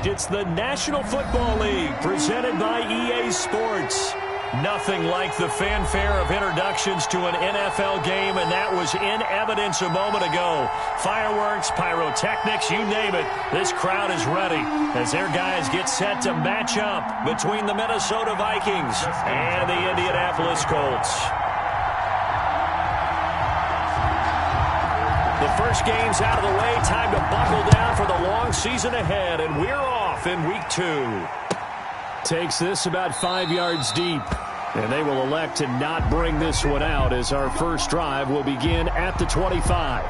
It's the National Football League presented by EA Sports. Nothing like the fanfare of introductions to an NFL game, and that was in evidence a moment ago. Fireworks, pyrotechnics, you name it. This crowd is ready as their guys get set to match up between the Minnesota Vikings and the Indianapolis Colts. The first game's out of the way. Time to buckle down for the long season ahead, and we're off in week 2. Takes this about 5 yards deep. And they will elect to not bring this one out as our first drive will begin at the 25.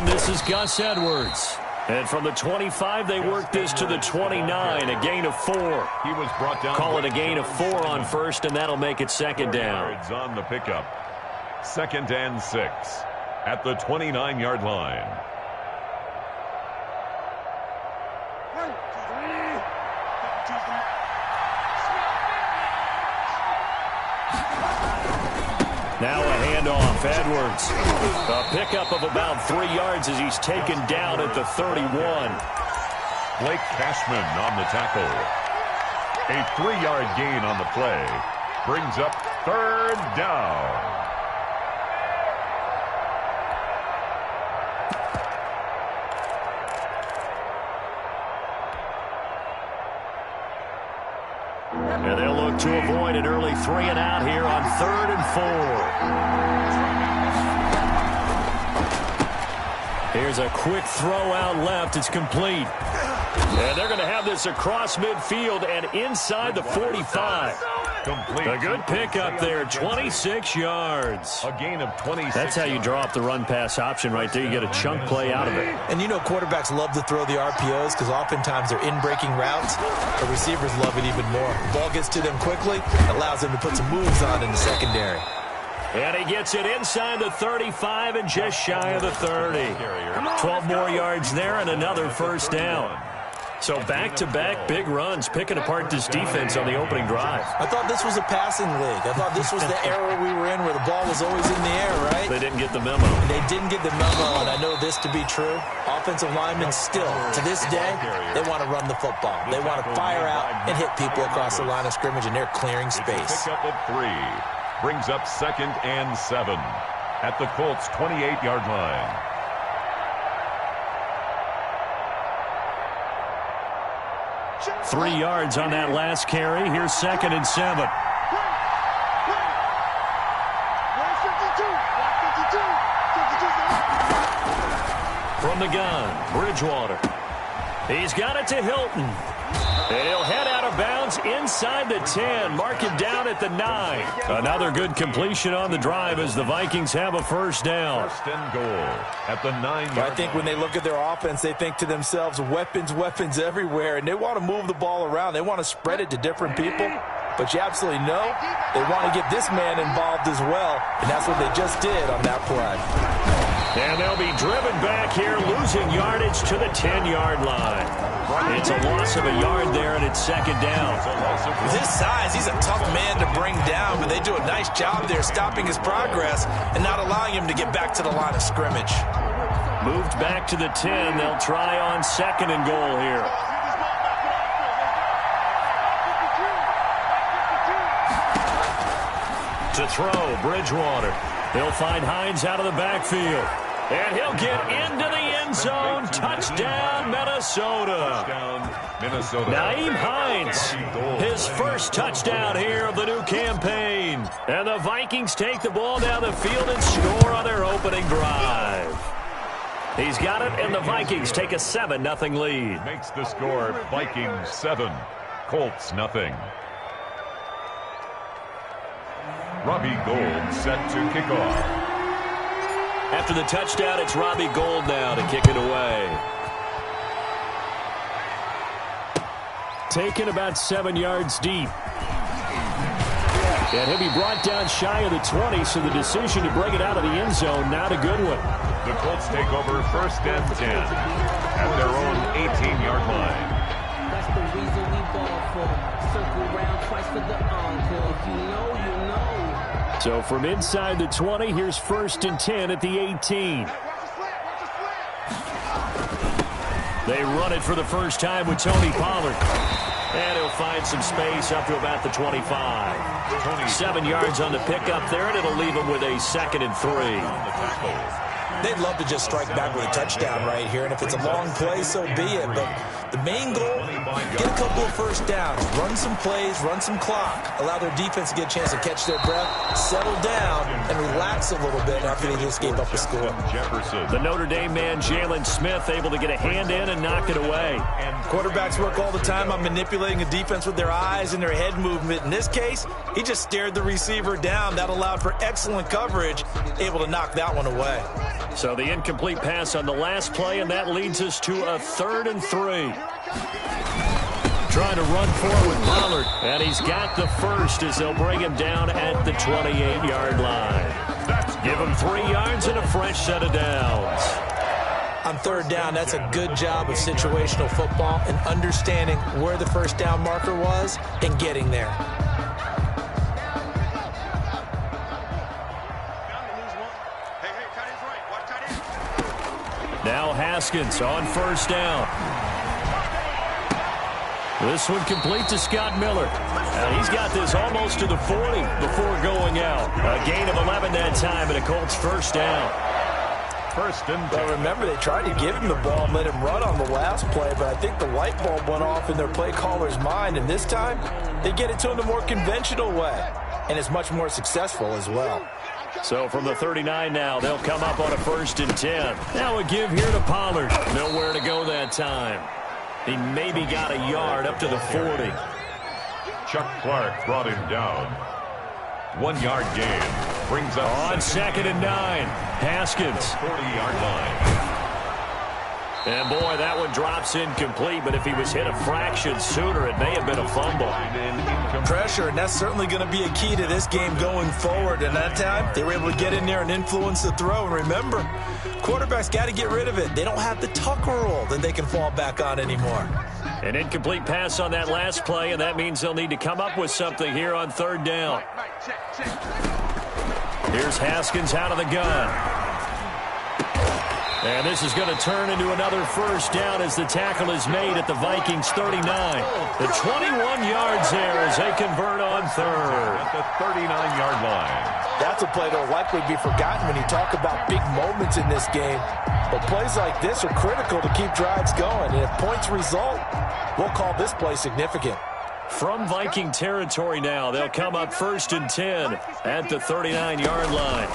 This is Gus Edwards. And from the 25, they work this to the 29, a gain of 4. He was brought down. Call it a gain of 4 on first, and that'll make it second down. On the pickup. 2nd and 6 at the 29-yard line. Now a handoff. Edwards. A pickup of about 3 yards as he's taken down at the 31. Blake Cashman on the tackle. A 3-yard gain on the play. Brings up 3rd down. And they'll look to avoid an early 3 and out here on 3rd and 4. Here's a quick throw out left. It's complete. And they're going to have this across midfield and inside the 45. Complete. A good pickup there, 26 yards. A gain of 26. That's how you draw up the run-pass option right there. You get a chunk play out of it. And you know quarterbacks love to throw the RPOs because oftentimes they're in-breaking routes. The receivers love it even more. The ball gets to them quickly, allows them to put some moves on in the secondary. And he gets it inside the 35 and just shy of the 30. 12 more yards there and another first down. So back-to-back big runs, picking apart this defense on the opening drive. I thought this was a passing league. I thought this was the era we were in where the ball was always in the air, right? They didn't get the memo. They didn't get the memo, and I know this to be true. Offensive linemen still, to this day, they want to run the football. They want to fire out and hit people across the line of scrimmage, and they're clearing space. Pick up of 3. Brings up 2nd and 7 at the Colts' 28-yard line. Three yards on that last carry. Here's 2nd and 7. From the gun, Bridgewater. He's got it to Hilton. And he'll head out of bounds inside the 10. Mark it down at the 9. Another good completion on the drive as the Vikings have a first down. 1st and goal at the 9-yard line. I think when they look at their offense, they think to themselves, weapons everywhere, and they want to move the ball around. They want to spread it to different people. But you absolutely know they want to get this man involved as well, and that's what they just did on that play. And they'll be driven back here, losing yardage to the 10-yard line. It's a loss of a yard there, and it's 2nd down. With his size, he's a tough man to bring down, but they do a nice job there stopping his progress and not allowing him to get back to the line of scrimmage. Moved back to the 10. They'll try on 2nd and goal here. To throw, Bridgewater. He'll find Hines out of the backfield. And he'll get into the end zone. Touchdown, Minnesota. Nyheim Hines, his first touchdown here of the new campaign. And the Vikings take the ball down the field and score on their opening drive. He's got it, and the Vikings take a 7-0 lead. Makes the score Vikings 7, Colts 0. Robbie Gould set to kick off. After the touchdown, it's Robbie Gould now to kick it away. Taken about 7 yards deep. And he'll be brought down shy of the 20, so the decision to bring it out of the end zone, not a good one. The Colts take over 1st and 10 at their own 18-yard line. That's the reason we ball for. Circle round twice for the encore. If you know, you know. So from inside the 20, here's 1st and 10 at the 18. They run it for the first time with Tony Pollard. And he'll find some space up to about the 25. 7 yards on the pickup there, and it'll leave him with a 2nd and 3. They'd love to just strike back with a touchdown right here, and if it's a long play, so be it. But the main goal, get a couple of first downs, run some plays, run some clock, allow their defense to get a chance to catch their breath, settle down, and relax a little bit after they just gave up a score. The Notre Dame man, Jalen Smith, able to get a hand in and knock it away. Quarterbacks work all the time on manipulating a defense with their eyes and their head movement. In this case, he just stared the receiver down. That allowed for excellent coverage, able to knock that one away. So the incomplete pass on the last play, and that leads us to a 3rd and 3. Trying to run forward with Pollard, and he's got the first as they'll bring him down at the 28-yard line. Give him 3 yards and a fresh set of downs. On 3rd down, that's a good job of situational football and understanding where the first down marker was and getting there. Now Haskins on 1st down. This one complete to Scott Miller. And he's got this almost to the 40 before going out. A gain of 11 that time, and a Colts 1st down. 1st and 10. Well, remember, they tried to give him the ball and let him run on the last play, but I think the light bulb went off in their play caller's mind, and this time they get it to him the more conventional way, and it's much more successful as well. So from the 39 now, they'll come up on a 1st and 10. Now a give here to Pollard. Nowhere to go that time. He maybe got a yard up to the 40. Chuck Clark brought him down. 1-yard gain. Brings up on 2nd and 9. Haskins. 40-yard line. And boy, that one drops incomplete, but if he was hit a fraction sooner, it may have been a fumble. Pressure, and that's certainly going to be a key to this game going forward. And that time, they were able to get in there and influence the throw. And remember, quarterbacks got to get rid of it. They don't have the Tucker rule that they can fall back on anymore. An incomplete pass on that last play, and that means they'll need to come up with something here on 3rd down. Here's Haskins out of the gun. And this is going to turn into another 1st down as the tackle is made at the Vikings 39. The 21 yards there as they convert on 3rd. At the 39-yard line. That's a play that will likely be forgotten when you talk about big moments in this game. But plays like this are critical to keep drives going. And if points result, we'll call this play significant. From Viking territory now, they'll come up 1st and 10 at the 39-yard line.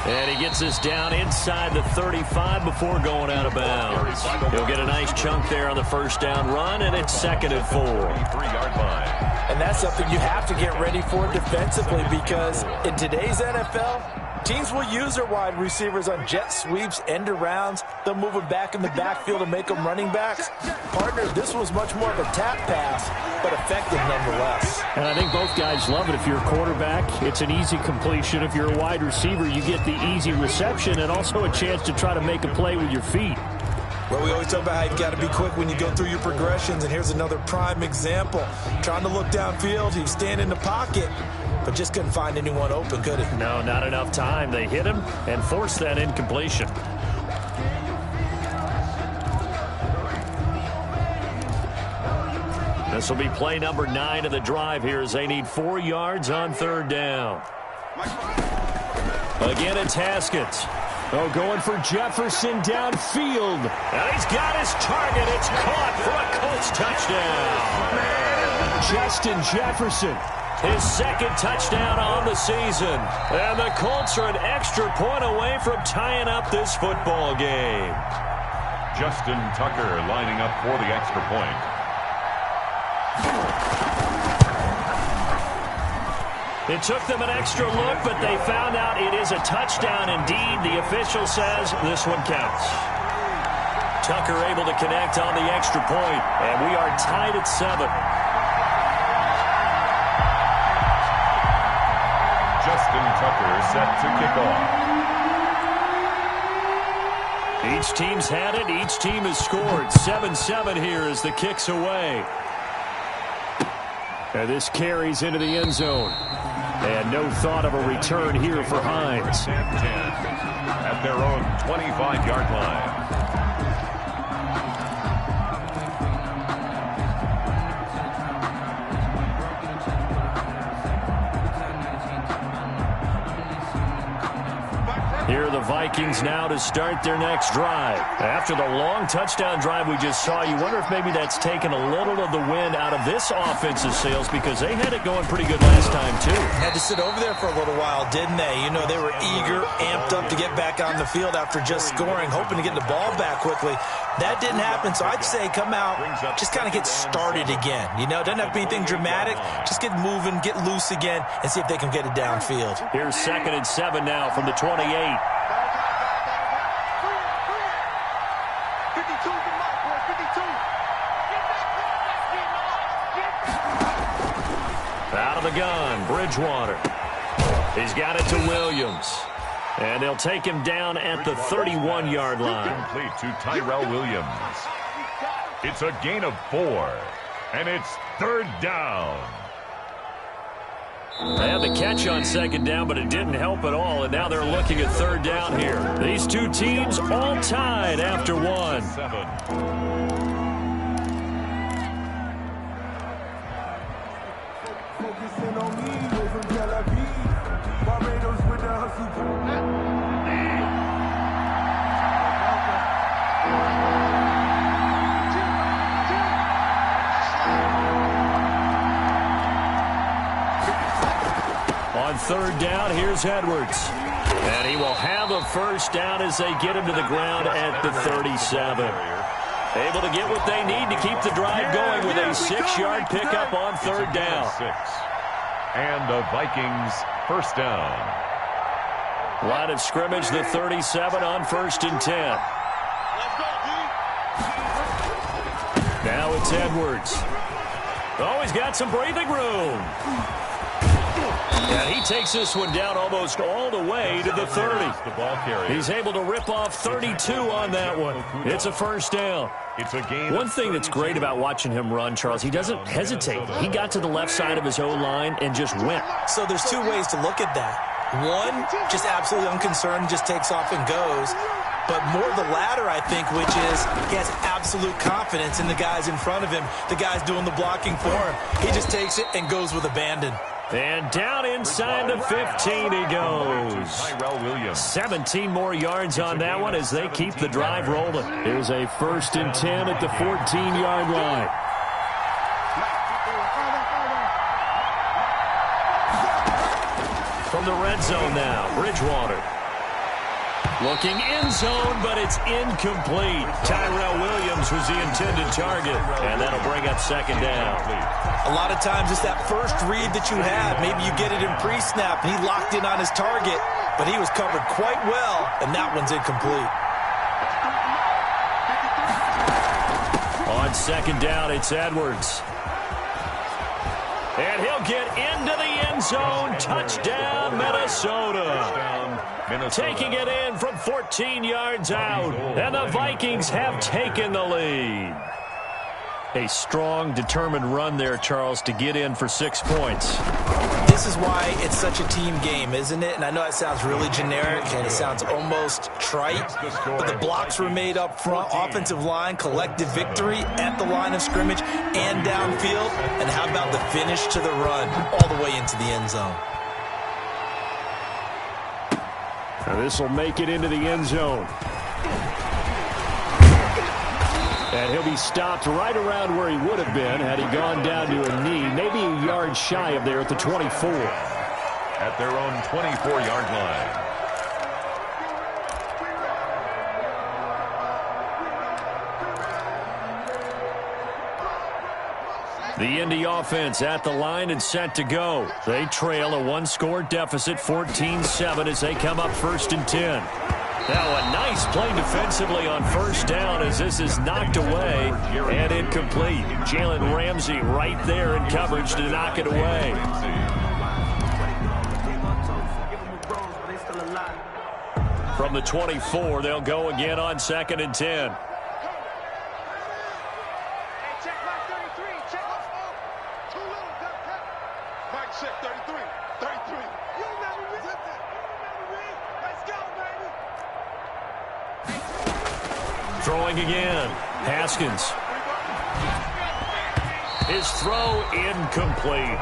And he gets this down inside the 35 before going out of bounds. He'll get a nice chunk there on the 1st down run, and it's 2nd and 4. 3-yard line. And that's something you have to get ready for defensively, because in today's NFL, teams will use their wide receivers on jet sweeps, end arounds. They'll move them back in the backfield and make them running backs. Partner, this was much more of a tap pass, but effective nonetheless. And I think both guys love it. If you're a quarterback, it's an easy completion. If you're a wide receiver, you get the easy reception and also a chance to try to make a play with your feet. Well, we always talk about how you've got to be quick when you go through your progressions, and here's another prime example. Trying to look downfield, he was standing in the pocket, but just couldn't find anyone open, could he? No, not enough time. They hit him and forced that incompletion. This will be play number 9 of the drive here as they need 4 yards on 3rd down. Again, it's Haskins. Oh, going for Jefferson downfield. And he's got his target. It's caught for a Colts touchdown. Justin Jefferson, his 2nd touchdown on the season. And the Colts are an extra point away from tying up this football game. Justin Tucker lining up for the extra point. It took them an extra look, but they found out it is a touchdown indeed. The official says this one counts. Tucker able to connect on the extra point, and we are tied at 7. Justin Tucker set to kick off. Each team's had it. Each team has scored. 7-7 here as the kick's away. And this carries into the end zone. And no thought of a return here for Hines. 10 at their own 25-yard line. Here are the Vikings now to start their next drive. After the long touchdown drive we just saw, you wonder if maybe that's taken a little of the wind out of this offense's sails because they had it going pretty good last time, too. Had to sit over there for a little while, didn't they? You know, they were eager, amped up to get back on the field after just scoring, hoping to get the ball back quickly. That didn't happen, so I'd say come out, just kind of get started again. You know, doesn't have to be anything dramatic. Just get moving, get loose again, and see if they can get it downfield. Here's 2nd and 7 now from the 28. Out of the gun, Bridgewater. He's got it to Williams. And they'll take him down at the 31-yard line. Complete to Tyrell Williams. It's a gain of 4, and it's 3rd down. They had the catch on 2nd down, but it didn't help at all, and now they're looking at 3rd down here. These two teams all tied after 1. 7. On 3rd down, here's Edwards. And he will have a first down as they get him to the ground at the 37. Able to get what they need to keep the drive going with a 6-yard pickup on 3rd down. 6. And the Vikings first down. Line of scrimmage, the 37 on 1st and 10. Now it's Edwards. Oh, he's got some breathing room. And he takes this one down almost all the way to the 30. He's able to rip off 32 on that one. It's a first down. It's a game. One thing that's great about watching him run, Charles, he doesn't hesitate. He got to the left side of his O-line and just went. So there's two ways to look at that. One, just absolutely unconcerned, just takes off and goes. But more the latter, I think, which is he has absolute confidence in the guys in front of him, the guys doing the blocking for him. He just takes it and goes with abandon. And down inside the 15 he goes. Tyrell Williams. 17 more yards on that one as they keep the drive rolling. Here's a 1st and 10 at the 14-yard line. From the red zone now, Bridgewater. Looking end zone, but it's incomplete. Tyrell Williams was the intended target, and that'll bring up 2nd down. A lot of times it's that first read that you have. Maybe you get it in pre-snap, and he locked in on his target, but he was covered quite well, and that one's incomplete. On 2nd down, it's Edwards. And he'll get into the end zone. Touchdown, Minnesota. Taking it in from 14 yards out. And the Vikings have taken the lead. A strong, determined run there, Charles, to get in for 6 points. This is why it's such a team game, isn't it? And I know it sounds really generic and it sounds almost trite, but the blocks were made up front, offensive line, collective victory at the line of scrimmage and downfield. And how about the finish to the run all the way into the end zone? Now this will make it into the end zone. And he'll be stopped right around where he would have been had he gone down to a knee, maybe a yard shy of there at the 24. At their own 24-yard line. The Indy offense at the line and set to go. They trail a 1-score deficit, 14-7, as they come up 1st and 10. Now a nice play defensively on first down as this is knocked away and incomplete. Jalen Ramsey right there in coverage to knock it away. From the 24, they'll go again on 2nd and 10. Throwing again. Haskins. His throw incomplete.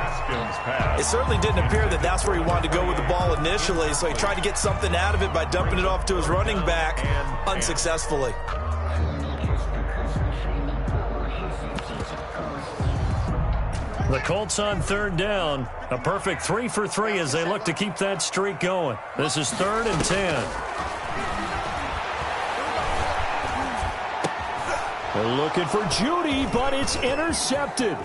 It certainly didn't appear that that's where he wanted to go with the ball initially, so he tried to get something out of it by dumping it off to his running back unsuccessfully. The Colts on 3rd down. A perfect 3 for 3 as they look to keep that streak going. This is 3rd and 10. They're looking for Judy, but it's intercepted.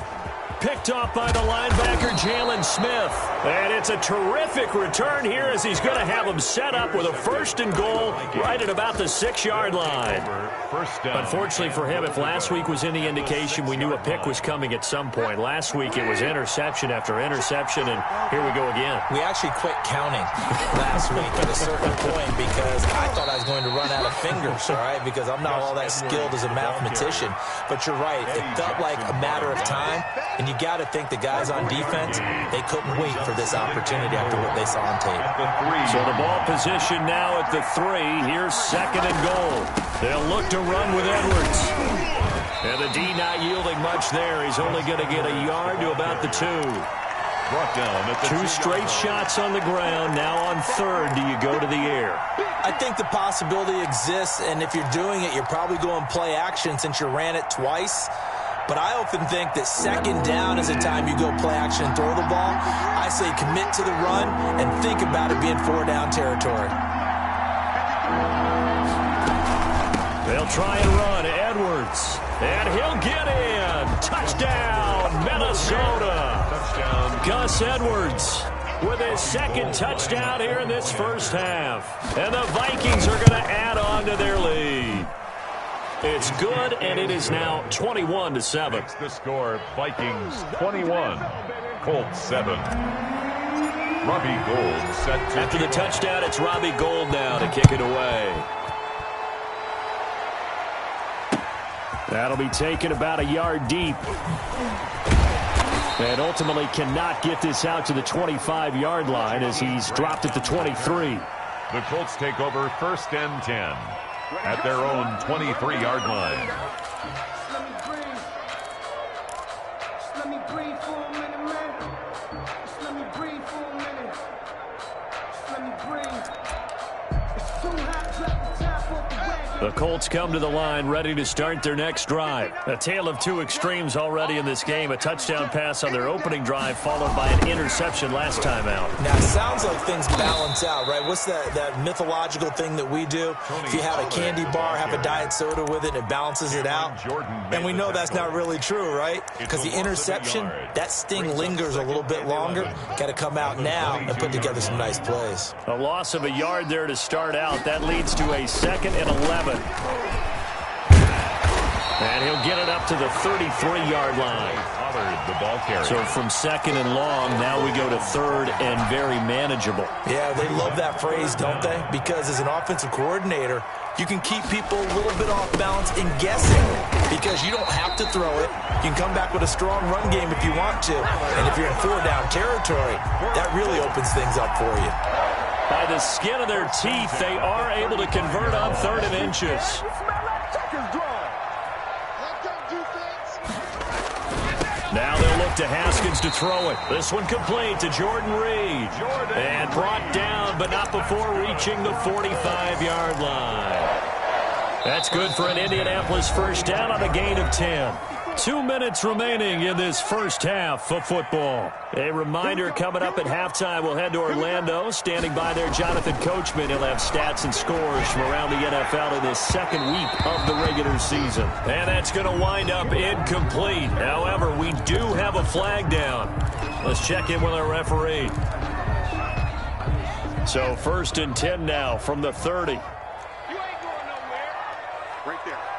Picked off by the linebacker, Jalen Smith. And it's a terrific return here as he's going to have him set up with a 1st and goal right at about the 6-yard line. Unfortunately for him, if last week was any indication, we knew a pick was coming at some point. Last week it was interception after interception, and here we go again. We actually quit counting last week at a certain point because I thought I was going to run out of fingers, all right, because I'm not all that skilled as a mathematician. But you're right, it felt like a matter of time, and you got to think the guys on defense, they couldn't wait for this opportunity after what they saw on tape. So the ball position now at the 3. Here's 2nd and goal. They'll look to run with Edwards. And the D not yielding much there. He's only going to get a yard to about the 2. Brought down at the 2 straight shots on the ground. Now on 3rd, do you go to the air? I think the possibility exists, and if you're doing it, you're probably going play action since you ran it twice. But I often think that 2nd down is a time you go play action and throw the ball. I say commit to the run and think about it being 4-down territory. They'll try and run. Edwards. And he'll get in. Touchdown, Minnesota. touchdown. Gus Edwards with his 2nd touchdown here in this first half. And the Vikings are going to add on to their lead. It's good, and it is now 21-7. Makes the score Vikings 21, Colts 7. Robbie Gould set to After the touchdown, it's Robbie Gould now to kick it away. That'll be taken about a yard deep. And ultimately cannot get this out to the 25-yard line as he's dropped at the 23. The Colts take over 1st and 10 at their own 23-yard line. Let me breathe for a minute, man. Just let me breathe for a minute. Just let me breathe. It's too hot, drop the top off the wagon. The Colts come to the line ready to start their next drive. A tale of two extremes already in this game. A touchdown pass on their opening drive followed by an interception last time out. Now, it sounds like things balance out, right? What's that mythological thing that we do? If you have a candy bar, have a diet soda with it, and it balances it out. And we know that's not really true, right? Because the interception, that sting lingers a little bit longer. Got to come out now and put together some nice plays. A loss of a yard there to start out. That leads to a 2nd and 11. And he'll get it up to the 33-yard line. The ball carrier. So from 2nd and long, now we go to 3rd and very manageable. Yeah, they love that phrase, don't they? Because as an offensive coordinator, you can keep people a little bit off balance and guessing because you don't have to throw it. You can come back with a strong run game if you want to. And if you're in 4-down territory, that really opens things up for you. By the skin of their teeth, they are able to convert on 3rd and inches. Now they'll look to Haskins to throw it. This one complete to Jordan Reed. And brought down, but not before reaching the 45-yard line. That's good for an Indianapolis first down on a gain of 10. 2 minutes remaining in this first half of football. A reminder coming up at halftime, we'll head to Orlando. Standing by there, Jonathan Coachman. He'll have stats and scores from around the NFL in this 2nd week of the regular season. And that's going to wind up incomplete. However, we do have a flag down. Let's check in with our referee. So 1st and 10 now from the 30.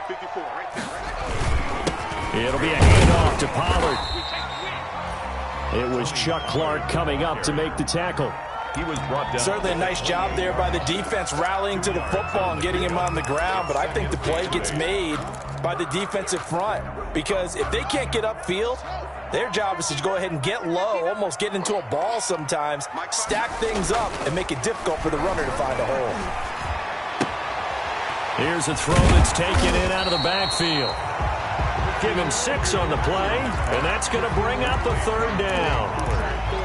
54, right there, right. It'll be a handoff to Pollard. It was Chuck Clark coming up to make the tackle. He was brought down. Certainly a nice job there by the defense rallying to the football and getting him on the ground, but I think the play gets made by the defensive front because if they can't get upfield, their job is to go ahead and get low, almost get into a ball sometimes, stack things up, and make it difficult for the runner to find a hole. Here's a throw that's taken in out of the backfield. Give him 6 on the play, and that's going to bring up a 3rd down.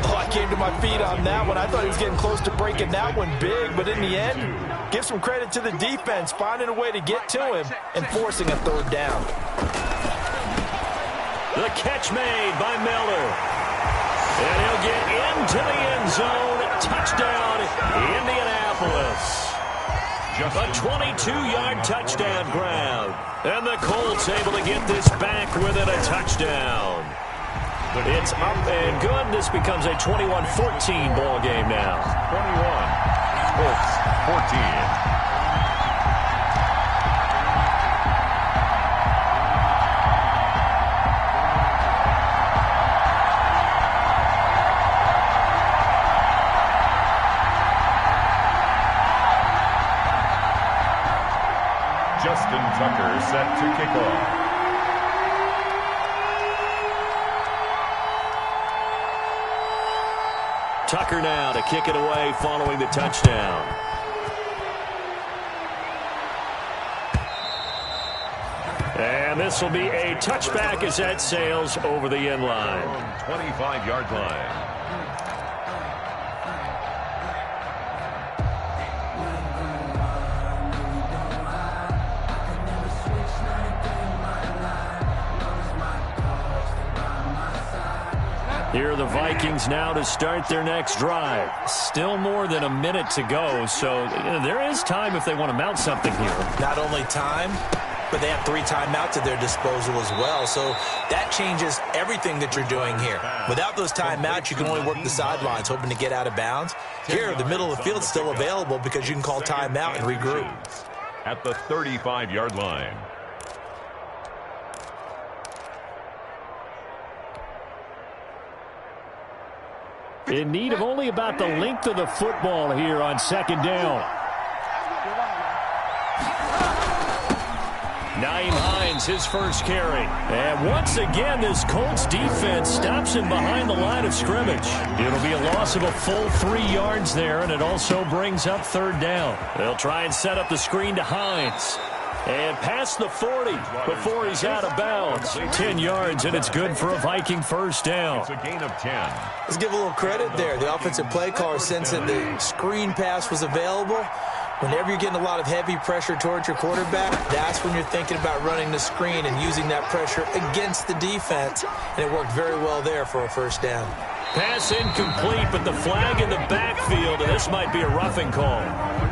Oh, I came to my feet on that one. I thought he was getting close to breaking that one big, but in the end, give some credit to the defense, finding a way to get to him and forcing a 3rd down. The catch made by Miller. And he'll get into the end zone. Touchdown, Indianapolis. A 22-yard touchdown grab. And the Colts able to get this back within a touchdown. It's up and good. This becomes a 21-14 ball game now. 21, Colts 14. Justin Tucker set to kick off. Tucker now to kick it away following the touchdown. And this will be a touchback as that sails over the end line. 25-yard line. Here are the Vikings now to start their next drive. Still more than a minute to go, so there is time if they want to mount something here. Not only time, but they have 3 timeouts at their disposal as well, so that changes everything that you're doing here. Without those timeouts, you can only work the sidelines, hoping to get out of bounds. Here, the middle of the field's still available because you can call timeout and regroup. At the 35-yard line. In need of only about the length of the football here on 2nd down. Nyheim Hines, his first carry. And once again, this Colts defense stops him behind the line of scrimmage. It'll be a loss of a full 3 yards there, and it also brings up 3rd down. They'll try and set up the screen to Hines. And past the 40 before he's out of bounds. 10 yards, and it's good for a Viking first down. It's a gain of 10. Let's give a little credit there. The offensive play caller sensed that the screen pass was available. Whenever you're getting a lot of heavy pressure towards your quarterback, that's when you're thinking about running the screen and using that pressure against the defense. And it worked very well there for a first down. Pass incomplete, but the flag in the backfield, and this might be a roughing call.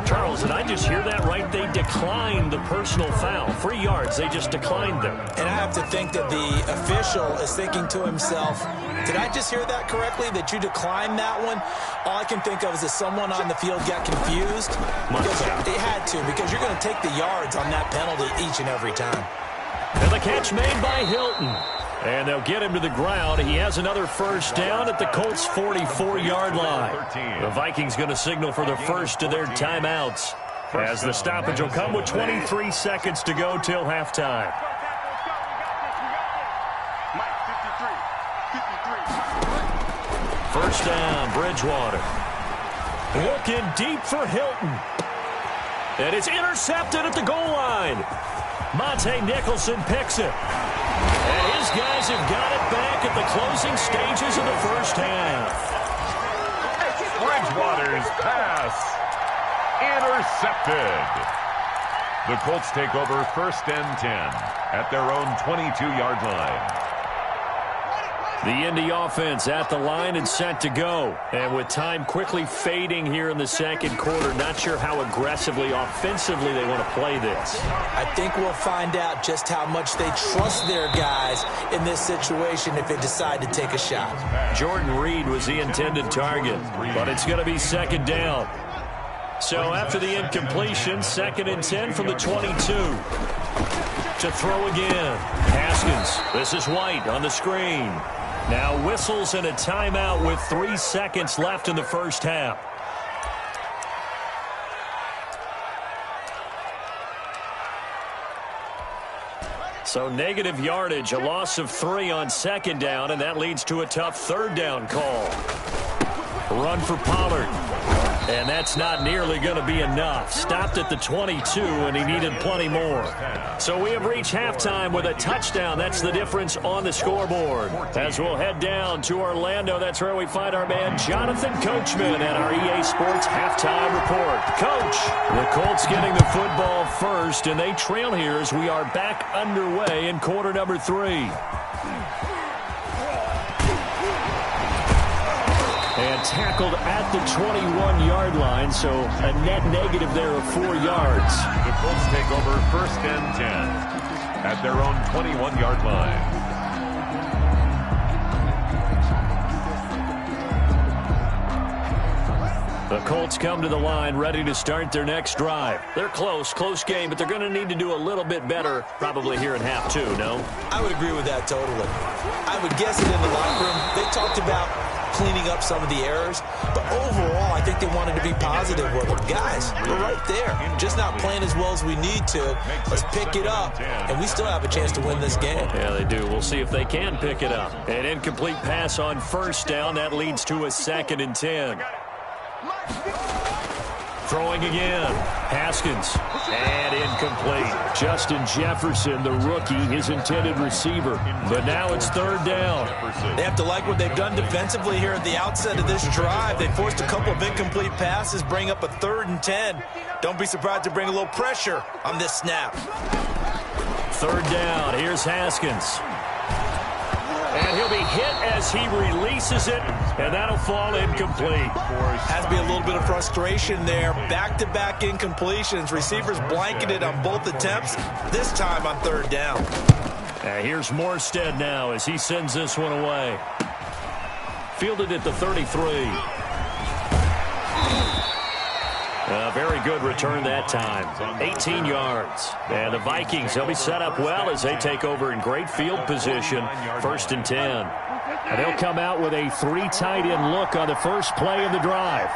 Charles, did I just hear that right? They declined the personal foul. 3 yards, they just declined them. And I have to think that the official is thinking to himself, did I just hear that correctly, that you declined that one? All I can think of is that someone on the field got confused. Because it had to, because you're going to take the yards on that penalty each and every time. And the catch made by Hilton. And they'll get him to the ground. He has another first down at the Colts' 44-yard line. The Vikings going to signal for the first of their timeouts, as the stoppage will come with 23 seconds to go till halftime. First down, Bridgewater. Looking deep for Hilton. And it's intercepted at the goal line. Monte Nicholson picks it. And his guys have got it back at the closing stages of the first half. Bridgewater's pass intercepted. The Colts take over 1st and 10 at their own 22-yard line. The Indy offense at the line and set to go. And with time quickly fading here in the 2nd quarter, not sure how aggressively, offensively they want to play this. I think we'll find out just how much they trust their guys in this situation if they decide to take a shot. Jordan Reed was the intended target, but it's going to be 2nd down. So after the incompletion, 2nd and 10 from the 22. To throw again. Haskins. This is White on the screen. Now whistles and a timeout with 3 seconds left in the first half. So negative yardage, a loss of 3 on second down, and that leads to a tough third down call. Run for Pollard. And that's not nearly going to be enough. Stopped at the 22, and he needed plenty more. So we have reached halftime with a touchdown. That's the difference on the scoreboard. As we'll head down to Orlando, that's where we find our man Jonathan Coachman at our EA Sports Halftime Report. Coach, the Colts getting the football first, and they trail here as we are back underway in quarter number 3. And tackled at the 21-yard line, so a net negative there of 4 yards. The Colts take over 1st and 10 at their own 21-yard line. The Colts come to the line ready to start their next drive. They're close game, but they're going to need to do a little bit better probably here in half 2, no? I would agree with that totally. I would guess it in the locker room. They talked about cleaning up some of the errors, but overall I think they wanted to be positive with them. Guys, we're right there. Just not playing as well as we need to. Let's pick it up, and we still have a chance to win this game. Yeah, they do. We'll see if they can pick it up. An incomplete pass on first down. That leads to a 2nd and 10. Throwing again. Haskins. And incomplete. Justin Jefferson, the rookie, his intended receiver. But now it's 3rd down. They have to like what they've done defensively here at the outset of this drive. They forced a couple of incomplete passes, bring up a 3rd and 10. Don't be surprised to bring a little pressure on this snap. 3rd down. Here's Haskins. And he'll be hit as he releases it, and that'll fall incomplete. Has to be a little bit of frustration there. Back-to-back incompletions. Receivers blanketed on both attempts, this time on 3rd down. Here's Morstead now as he sends this one away. Fielded at the 33. A very good return that time. 18 yards. And the Vikings, they'll be set up well as they take over in great field position. 1st and 10. And they'll come out with a 3 tight end look on the first play of the drive.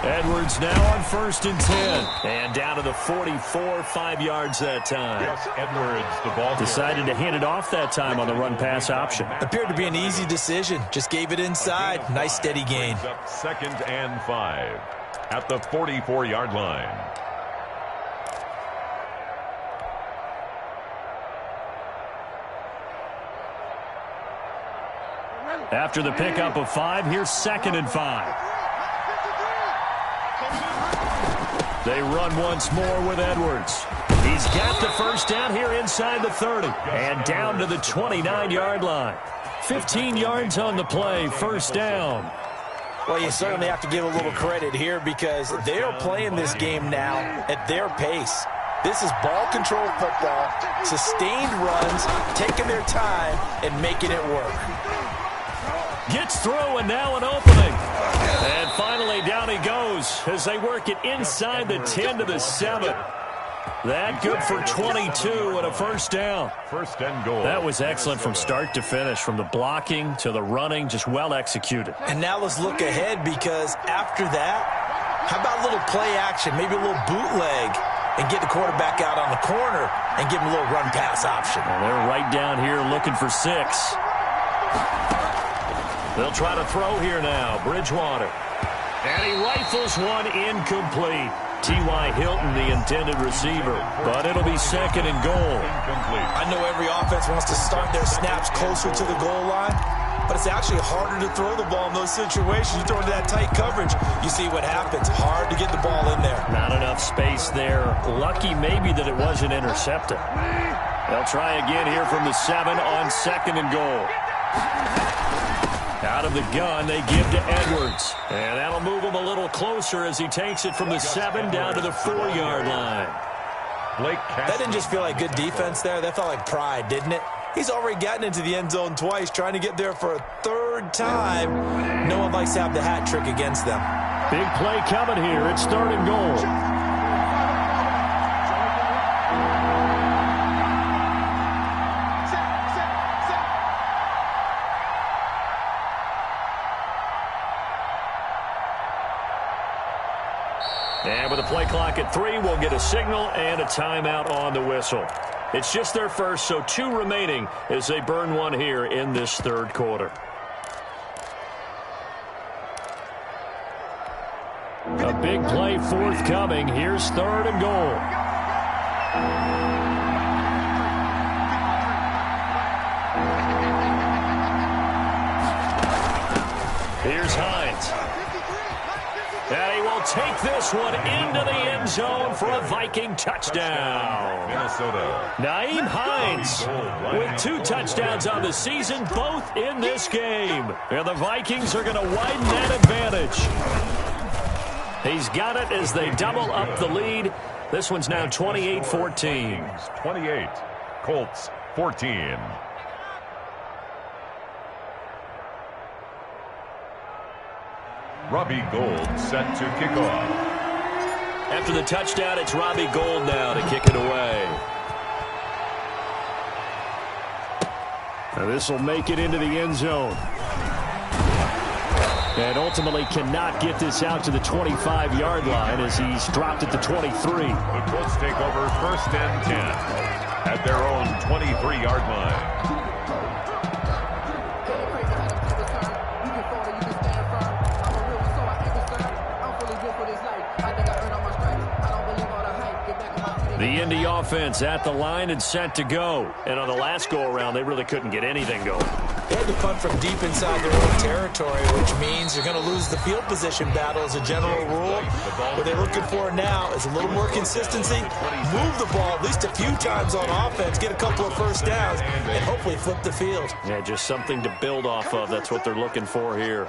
Edwards now on 1st and 10. And down to the 44, 5 yards that time. Yes, Edwards, the ball decided to hand it off that time on the run-pass option. Appeared to be an easy decision. Just gave it inside. Nice steady gain. Up 2nd and 5 at the 44-yard line. After the pickup of 5, here's 2nd and 5. They run once more with Edwards. He's got the first down here inside the 30 and down to the 29-yard line. 15 yards on the play, 1st down. Well, you certainly have to give a little credit here because they are playing this game now at their pace. This is ball control football, sustained runs, taking their time and making it work. Gets through and now an opening. And finally down he goes as they work it inside the 10 to the 7. That good for 22 and a 1st down. 1st and goal. That was excellent from start to finish, from the blocking to the running, just well executed. And now let's look ahead because after that, how about a little play action, maybe a little bootleg, and get the quarterback out on the corner and give him a little run pass option. And they're right down here looking for 6. They'll try to throw here now. Bridgewater. And he rifles one incomplete. T.Y. Hilton, the intended receiver. But it'll be 2nd and goal. I know every offense wants to start their snaps closer to the goal line, but it's actually harder to throw the ball in those situations. You throw into that tight coverage, you see what happens. Hard to get the ball in there. Not enough space there. Lucky maybe that it wasn't intercepted. They'll try again here from the 7 on 2nd and goal. Out of the gun, they give to Edwards. And that'll move him a little closer as he takes it from the 7 down to the 4-yard line. That didn't just feel like good defense there. That felt like pride, didn't it? He's already gotten into the end zone twice, trying to get there for a 3rd time. No one likes to have the hat trick against them. Big play coming here. It's 3rd and goal. And with the play clock at 3, we'll get a signal and a timeout on the whistle. It's just their first, so 2 remaining as they burn one here in this third quarter. A big play forthcoming. Here's 3rd and goal. Here's Hines. And he will take this one into the end zone for a Viking touchdown. Minnesota. Nyheim Hines with 2 touchdowns on the season, both in this game. And the Vikings are going to widen that advantage. He's got it as they double up the lead. This one's now 28-14. 28. Colts 14. Robbie Gould set to kick off. After the touchdown, it's Robbie Gould now to kick it away. This will make it into the end zone. And ultimately cannot get this out to the 25-yard line as he's dropped at the 23. The Colts take over 1st and 10 at their own 23-yard line. The Indy offense at the line and set to go. And on the last go-around, they really couldn't get anything going. They had to punt from deep inside their own territory, which means you're going to lose the field position battle as a general rule. What they're looking for now is a little more consistency, move the ball at least a few times on offense, get a couple of first downs, and hopefully flip the field. Yeah, just something to build off of. That's what they're looking for here.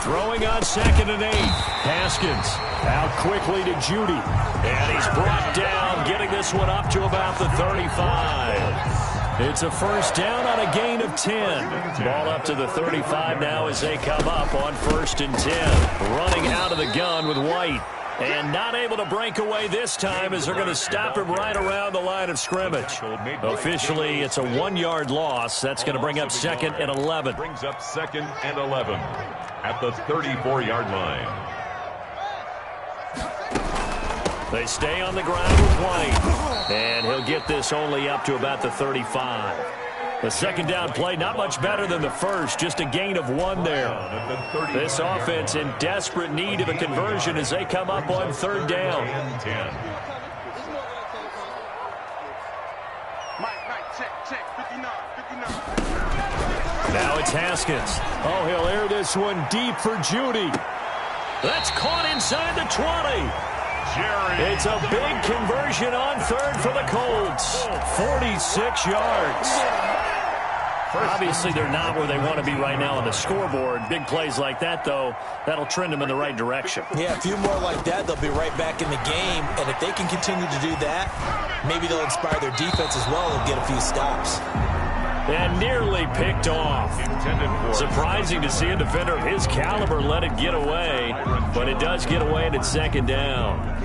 Throwing on 2nd and 8. Haskins out quickly to Judy. And he's brought down, getting this one up to about the 35. It's a first down on a gain of 10. Ball up to the 35 now as they come up on 1st and 10. Running out of the gun with White. And not able to break away this time as they're going to stop him right around the line of scrimmage. Officially, it's a 1-yard loss. That's going to bring up 2nd and 11. Brings up 2nd and 11 at the 34-yard line. They stay on the ground with White. And he'll get this only up to about the 35. The 2nd down play, not much better than the first, just a gain of 1 there. This offense in desperate need of a conversion as they come up on 3rd down. Now it's Haskins. Oh, he'll air this one deep for Judy. That's caught inside the 20. It's a big conversion on 3rd for the Colts. 46 yards. Obviously, they're not where they want to be right now on the scoreboard. Big plays like that, though, that'll trend them in the right direction. Yeah, a few more like that, they'll be right back in the game. And if they can continue to do that, maybe they'll inspire their defense as well and get a few stops. And nearly picked off. Surprising to see a defender of his caliber let it get away, but it does get away and it's 2nd down.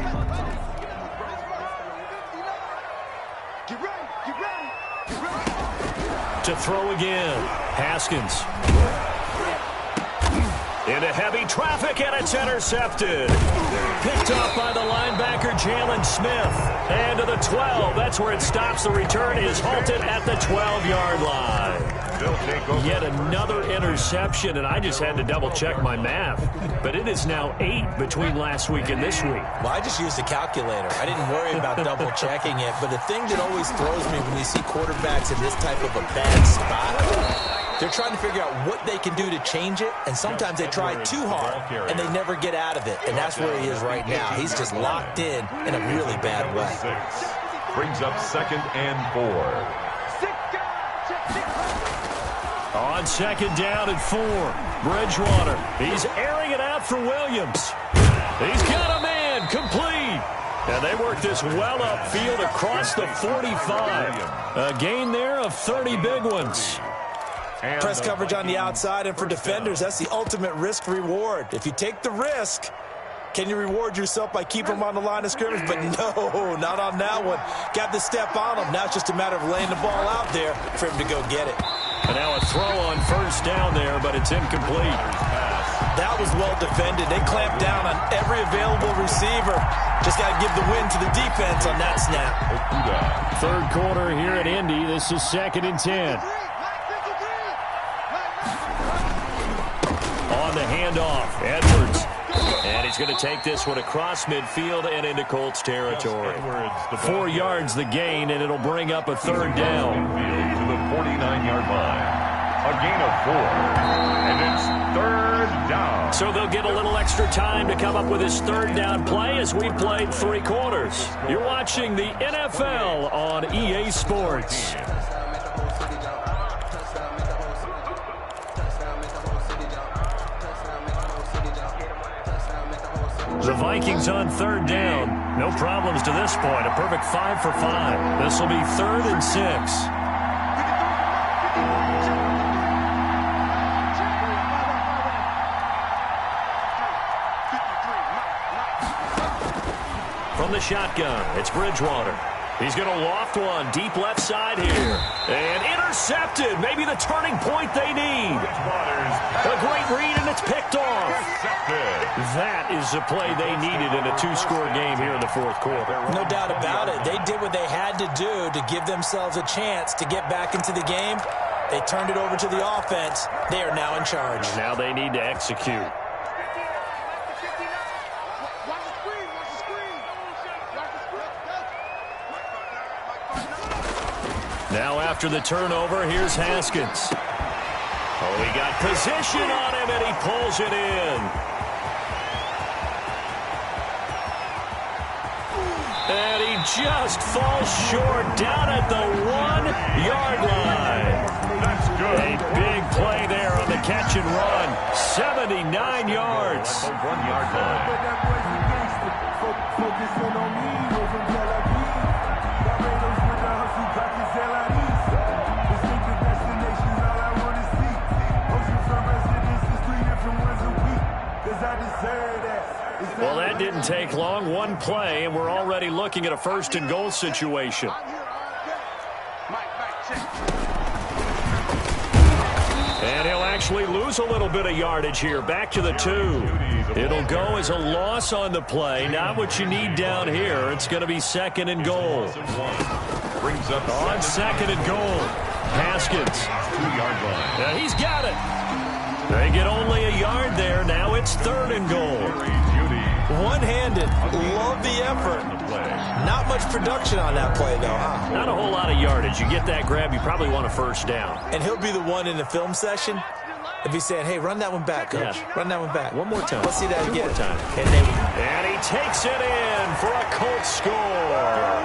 To throw again. Haskins. Into heavy traffic, and it's intercepted. Picked off by the linebacker, Jalen Smith. And to the 12. That's where it stops. The return is halted at the 12-yard line. Yet another interception, and I just had to double-check my math. But it is now 8 between last week and this week. Well, I just used a calculator. I didn't worry about double-checking it. But the thing that always throws me when you see quarterbacks in this type of a bad spot, they're trying to figure out what they can do to change it, and sometimes they try too hard, and they never get out of it. And that's where he is right now. He's just locked in a really bad way. Brings up 2nd and 4. On 2nd down and 4, Bridgewater. He's airing it out for Williams. He's got a man complete. And they work this well upfield across the 45. A gain there of 30 big ones. And press coverage on the outside, and for defenders, that's the ultimate risk-reward. If you take the risk, can you reward yourself by keeping them on the line of scrimmage? But no, not on that one. Got to step on them. Now it's just a matter of laying the ball out there for him to go get it. And now a throw on 1st down there, but it's incomplete. that was well defended. They clamped down on every available receiver. Just got to give the win to the defense on that snap. Third quarter here at Indy. This is 2nd and 10. On the handoff, Edwards. And he's going to take this one across midfield and into Colts territory. 4 yards the gain, and it'll bring up a 3rd down. To the 49-yard line. A gain of 4. And it's 3rd down. So they'll get a little extra time to come up with his 3rd down play as we played 3 quarters. You're watching the NFL on EA Sports. The Vikings on 3rd down. No problems to this point. A perfect 5 for 5. This will be 3rd and 6. From the shotgun, it's Bridgewater. He's going to loft one deep left side here. And intercepted. Maybe the turning point they need. A great read, and it's picked off. That is the play they needed in a 2-score game here in the 4th quarter. No doubt about it. They did what they had to do to give themselves a chance to get back into the game. They turned it over to the offense. They are now in charge. Now they need to execute. Now after the turnover, here's Haskins. Oh, he got position on him, and he pulls it in. And he just falls short down at the 1-yard line. That's good. A big play there on the catch and run. 79 yards. 1-yard line. Well, that didn't take long. 1 play, and we're already looking at a 1st and goal situation. And he'll actually lose a little bit of yardage here. Back to the 2. It'll go as a loss on the play. Not what you need down here. It's going to be 2nd and goal. Brings up on 2nd and goal. Haskins. 2-yard line. Now he's got it. They get only a yard there. Now it's 3rd and goal. One-handed. Love the effort. Not much production on that play, though, huh? Not a whole lot of yardage. You get that grab, you probably want a 1st down. And he'll be the one in the film session if he's saying, hey, run that one back, coach. Yeah. Run that one back. One more time. Let's see that again. 2 more time. And he takes it in for a Colts score.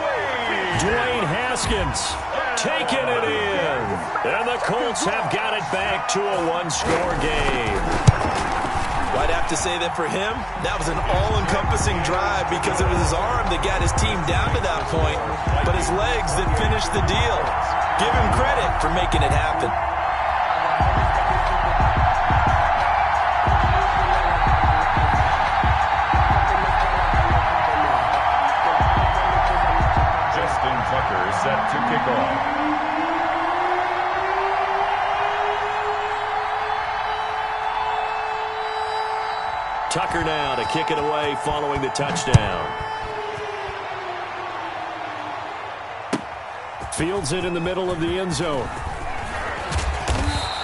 Dwayne Haskins taking it in. And the Colts have got it back to a 1-score game. I'd have to say that for him, that was an all-encompassing drive because it was his arm that got his team down to that point, but his legs that finished the deal. Give him credit for making it happen. Justin Tucker set to kick off. Tucker now to kick it away following the touchdown. Fields it in the middle of the end zone.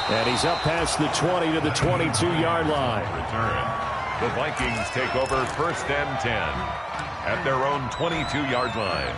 And he's up past the 20 to the 22-yard line. Return. The Vikings take over 1st and 10 at their own 22-yard line.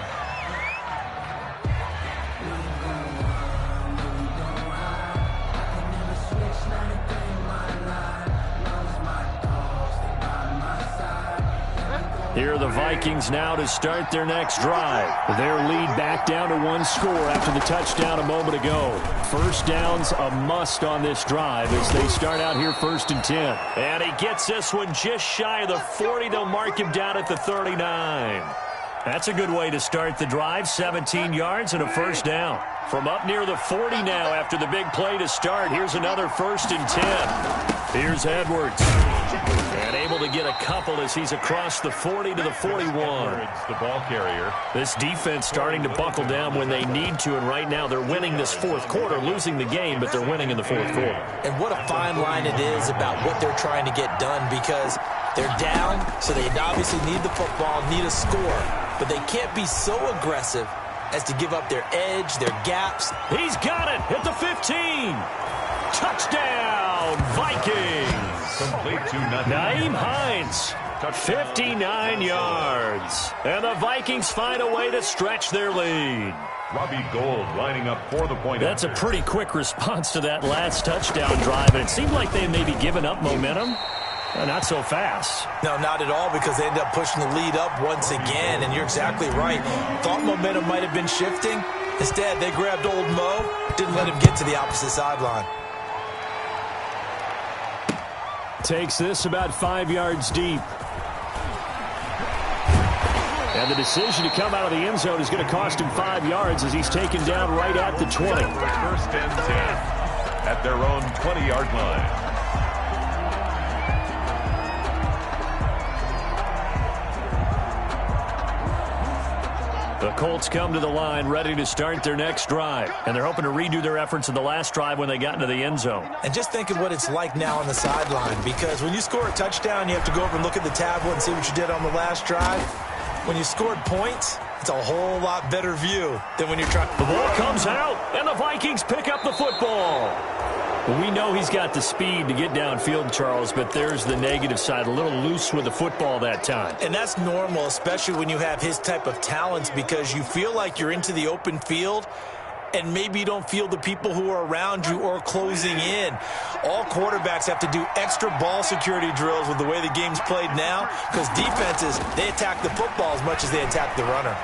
Here are the Vikings now to start their next drive. Their lead back down to 1 score after the touchdown a moment ago. 1st down's a must on this drive as they start out here 1st and 10. And he gets this one just shy of the 40. They'll mark him down at the 39. That's a good way to start the drive. 17 yards and a 1st down. From up near the 40 now after the big play to start. Here's another 1st and 10. Here's Edwards. And able to get a couple as he's across the 40 to the 41. It's the ball carrier. This defense starting to buckle down when they need to, and right now they're winning this fourth quarter, losing the game, but they're winning in the fourth quarter. And what a fine line it is about what they're trying to get done, because they're down, so they obviously need the football, need a score, but they can't be so aggressive as to give up their edge, their gaps. He's got it at the 15. Touchdown, Vikings. Complete to nothing. Nyheim Hines, 59 yards. And the Vikings find a way to stretch their lead. Robbie Gould lining up for the point. That's a pretty quick response to that last touchdown drive, and it seemed like they may be giving up momentum. Not so fast. No, not at all, because they ended up pushing the lead up once again, and you're exactly right. Thought momentum might have been shifting. Instead, they grabbed old Mo, didn't let him get to the opposite sideline. Takes this about 5 yards deep. And the decision to come out of the end zone is going to cost him 5 yards as he's taken down right at the 20. First and 10 at their own 20-yard line. The Colts come to the line ready to start their next drive, and they're hoping to redo their efforts in the last drive when they got into the end zone. And just think of what it's like now on the sideline, because when you score a touchdown, you have to go over and look at the tablet and see what you did on the last drive. When you scored points, it's a whole lot better view than when you're trying. The ball comes out, and the Vikings pick up the football. We know he's got the speed to get downfield, Charles, but there's the negative side, a little loose with the football that time. And that's normal, especially when you have his type of talents, because you feel like you're into the open field and maybe you don't feel the people who are around you or closing in. All quarterbacks have to do extra ball security drills with the way the game's played now, because defenses, they attack the football as much as they attack the runner.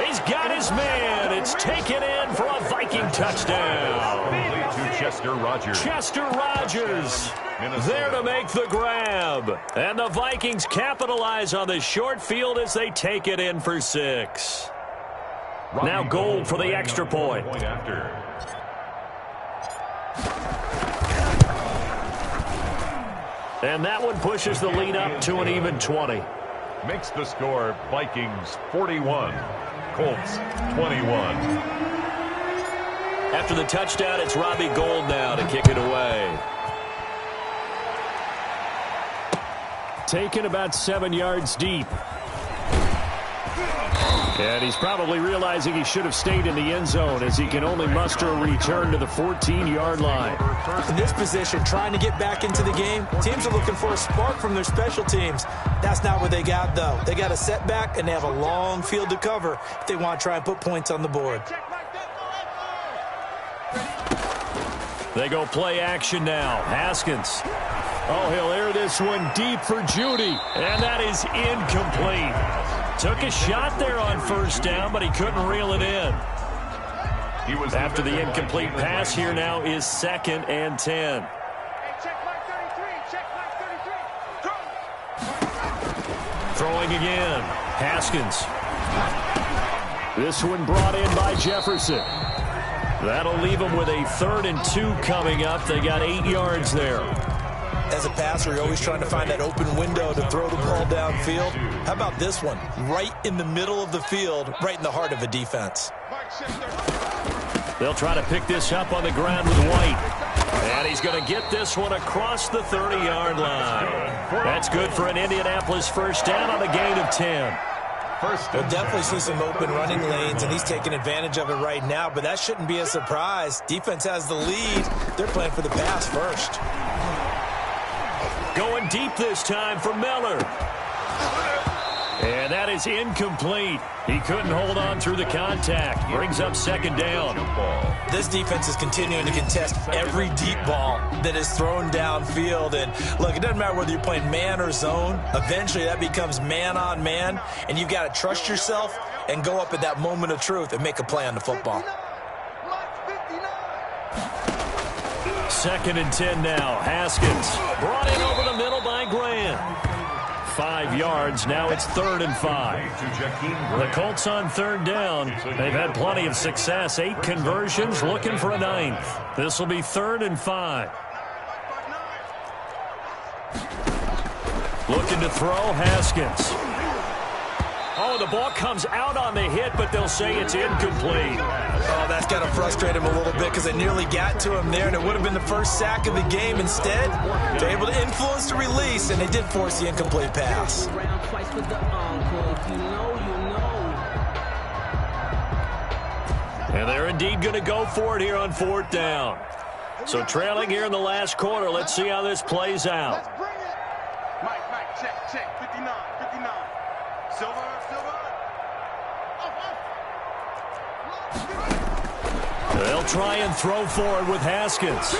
He's got his man. It's taken in for a Viking touchdown. Complete to Chester Rogers. Chester Rogers there to make the grab. And the Vikings capitalize on the short field as they take it in for 6. Now Gould for the extra point. And that one pushes the lead up to an even 20. Makes the score Vikings 41, Colts 21. After the touchdown, it's Robbie Gould now to kick it away. Taken about 7 yards deep. And he's probably realizing he should have stayed in the end zone as he can only muster a return to the 14-yard line. In this position, trying to get back into the game, teams are looking for a spark from their special teams. That's not what they got, though. They got a setback, and they have a long field to cover if they want to try and put points on the board. They go play action now. Haskins. Oh, he'll air this one deep for Judy. And that is incomplete. Took a shot there on first down, but he couldn't reel it in. After the incomplete pass, here now is 2nd and 10. Throwing again. Haskins. This one brought in by Jefferson. That'll leave them with a 3rd and 2 coming up. They got 8 yards there. As a passer, you're always trying to find that open window to throw the ball downfield. How about this one? Right in the middle of the field, right in the heart of a defense. They'll try to pick this up on the ground with White. And he's going to get this one across the 30-yard line. That's good for an Indianapolis first down on a gain of 10. We'll definitely see some open running lanes, and he's taking advantage of it right now, but that shouldn't be a surprise. Defense has the lead. They're playing for the pass first. Going deep this time for Miller. And that is incomplete. He couldn't hold on through the contact. Brings up 2nd down. This defense is continuing to contest every deep ball that is thrown downfield. And look, it doesn't matter whether you're playing man or zone. Eventually that becomes man on man. And you've got to trust yourself and go up at that moment of truth and make a play on the football. 2nd and 10 now. Haskins brought in over the middle by Grant. 5 yards. Now it's 3rd and 5. The Colts on 3rd down. They've had plenty of success. 8 conversions, looking for a 9th. This will be 3rd and 5. Looking to throw, Haskins. Oh, the ball comes out on the hit, but they'll say it's incomplete. Oh, that's got to frustrate him a little bit because they nearly got to him there, and it would have been the first sack of the game. Instead, they're able to influence the release, and they did force the incomplete pass. And they're indeed going to go for it here on 4th down. So trailing here in the last quarter. Let's see how this plays out. Mike, check, 59. Silver. They'll try and throw forward with Haskins.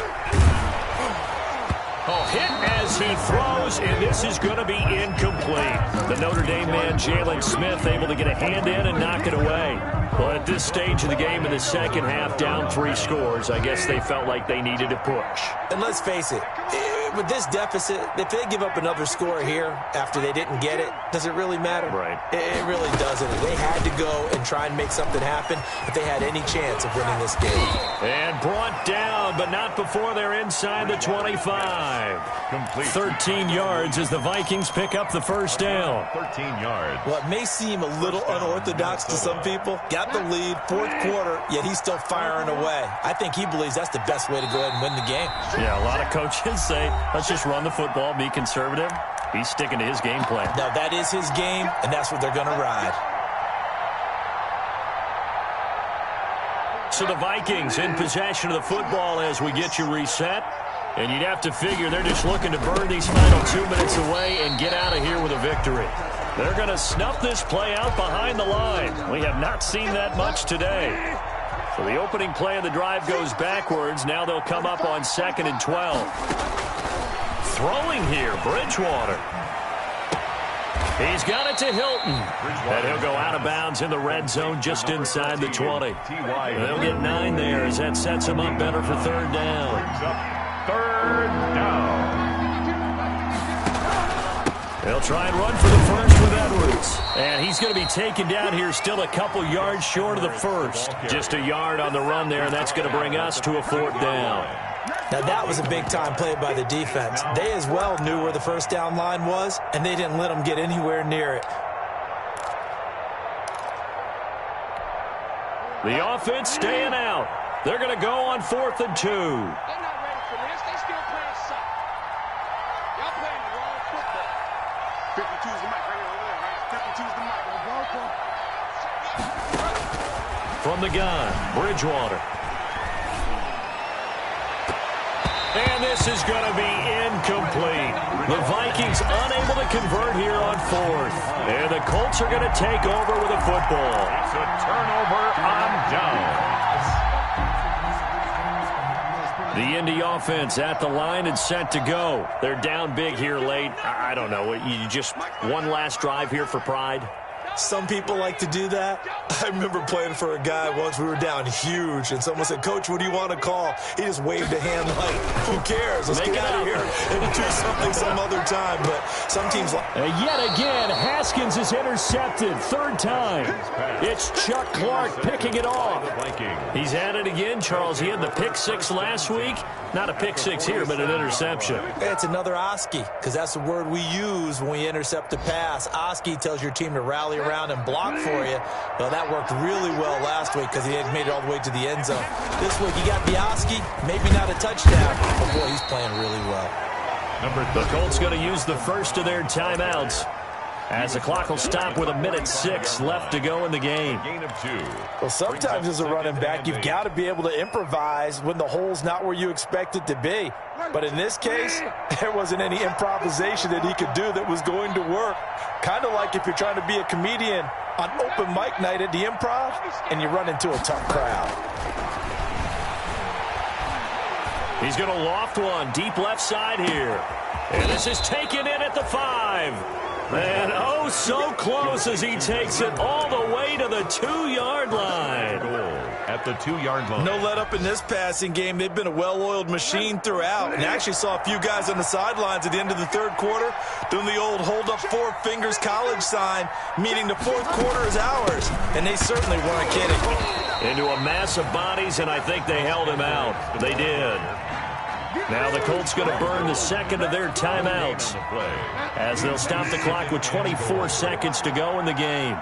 Oh, hit as he throws, and this is going to be incomplete. The Notre Dame man, Jalen Smith, able to get a hand in and knock it away. Well, at this stage of the game in the second half, down 3 scores, I guess they felt like they needed a push. And let's face it, with this deficit, if they give up another score here after they didn't get it, does it really matter? Right. It really doesn't. They had to go and try and make something happen if they had any chance of winning this game. And brought down, but not before they're inside the 25. Complete. 13 yards as the Vikings pick up the first down. 13 yards. Well, it may seem a little unorthodox to some people. Got the lead, 4th quarter, yet he's still firing away. I think he believes that's the best way to go ahead and win the game. Yeah, a lot of coaches say, let's just run the football, be conservative. He's sticking to his game plan. Now, that is his game, and that's what they're going to ride. So the Vikings in possession of the football as we get you reset. And you'd have to figure they're just looking to burn these final 2 minutes away and get out of here with a victory. They're going to snuff this play out behind the line. We have not seen that much today. So the opening play of the drive goes backwards. Now they'll come up on 2nd and 12. Throwing here, Bridgewater. He's got it to Hilton. And he'll go out of bounds in the red zone just inside the 20. They'll get 9 there as that sets him up better for 3rd down. 3rd down. They'll try and run for the first with Edwards. And he's going to be taken down here still a couple yards short of the first. Just a yard on the run there, and that's going to bring us to a 4th down. Now, that was a big-time play by the defense. They as well knew where the first down line was, and they didn't let them get anywhere near it. The offense staying out. They're going to go on 4th and 2. They're not ready for this. They still playing soft. Y'all playing the wrong football. 52's the mic right over there, right? 52's the mic. From the gun, Bridgewater. And this is going to be incomplete. The Vikings unable to convert here on 4th. And the Colts are going to take over with a football. It's a turnover on down. The Indy offense at the line and set to go. They're down big here late. I don't know. You just one last drive here for pride. Some people like to do that. I remember playing for a guy once. We were down huge, and someone said, "Coach, what do you want to call?" He just waved a hand like, "Who cares? Let's get out of here and do something some other time." But some teams like... Yet again, Haskins is intercepted. 3rd time. It's Chuck Clark picking it off. He's at it again, Charles. He had the pick 6 last week. Not a pick 6 here, but an interception. It's another Oski, because that's the word we use when we intercept a pass. Oski tells your team to rally around and block for you. Well, that worked really well last week because he had made it all the way to the end zone. This week, he got the Oski, maybe not a touchdown, but boy, he's playing really well. The Colts going to use the first of their timeouts as the clock will stop with 1:06 left to go in the game. Gain of 2. Well, sometimes as a running back, you've got to be able to improvise when the hole's not where you expect it to be. But in this case, there wasn't any improvisation that he could do that was going to work. Kind of like if you're trying to be a comedian on open mic night at the Improv and you run into a tough crowd. He's going to loft one deep left side here. And this is taken in at the 5. And oh, so close as he takes it all the way to the 2-yard line. At the 2-yard line. No let up in this passing game. They've been a well-oiled machine throughout. And I actually saw a few guys on the sidelines at the end of the 3rd quarter doing the old hold up 4 fingers college sign, meaning the 4th quarter is ours. And they certainly weren't kidding. Into a mass of bodies, and I think they held him out. They did. Now the Colts going to burn the second of their timeouts as they'll stop the clock with 24 seconds to go in the game.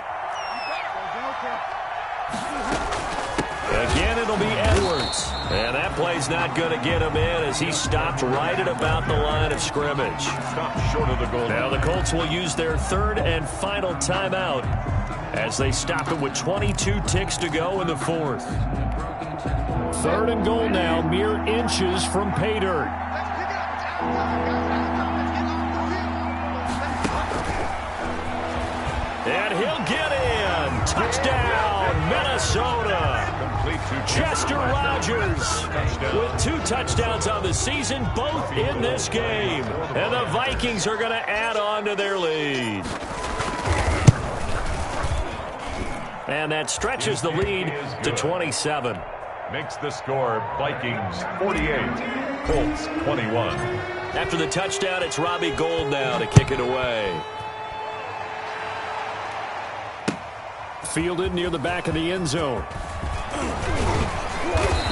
Again, it'll be Edwards. And that play's not going to get him in as he stopped right at about the line of scrimmage. Stopped short of the goal. Now the Colts will use their third and final timeout as they stop it with 22 ticks to go in the fourth. Third and goal now, mere inches from pay dirt. And he'll get in. Touchdown, Minnesota. Chester Rogers with 2 touchdowns on the season, both in this game. And the Vikings are going to add on to their lead. And that stretches the lead to 27. Makes the score Vikings 48, Colts 21. After the touchdown, it's Robbie Gould now to kick it away. Fielded near the back of the end zone.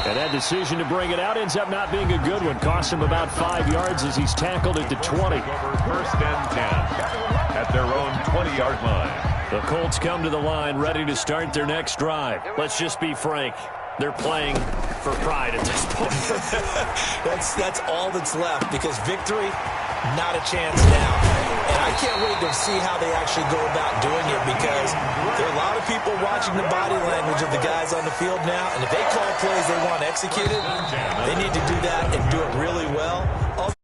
And that decision to bring it out ends up not being a good one. Cost him about 5 yards as he's tackled at the 20. First and 10 at their own 20-yard line. The Colts come to the line ready to start their next drive. Let's just be frank. They're playing for pride at this point. That's all that's left because victory, not a chance now. And I can't wait to see how they actually go about doing it because there are a lot of people watching the body language of the guys on the field now. And if they call plays they want executed, they need to do that and do it really well.